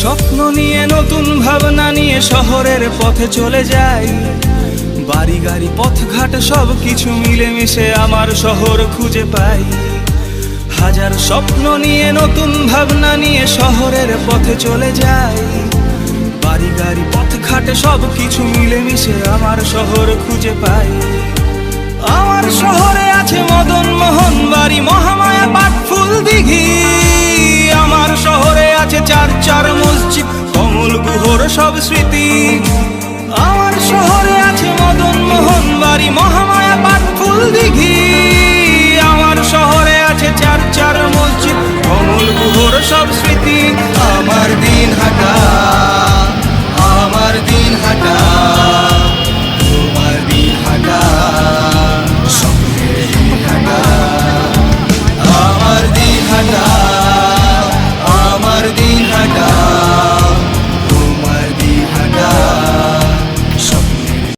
স্বপ্ন নিয়ে নতুন ভাবনা নিয়ে শহরের পথে চলে যাই। বাড়ি গাড়ি পথঘাট সব কিছু মিলেমিশে আমার শহর খুঁজে পাই। হাজার স্বপ্ন নিয়ে নতুন ভাবনা নিয়ে শহরের পথে চলে যাই। বাড়ি গাড়ি পথঘাট সব কিছু মিলেমিশে আমার শহর খুঁজে পাই। আমার শহরে আছে মদন মোহন বাড়ি, মহামায়া, পাটফুল দিঘি। আমার শহরে আছে চার চার মসজিদ, কমল গুহর সব স্মৃতি। আমার শহরে আছে মদন মোহন বাড়ি, মহামায়া, পাটফুল দিঘি। আমার শহরে আছে চার চার মসজিদ, কমল গুহর সব স্মৃতি। আমার দিন হাটা, আমার দিন হাটা।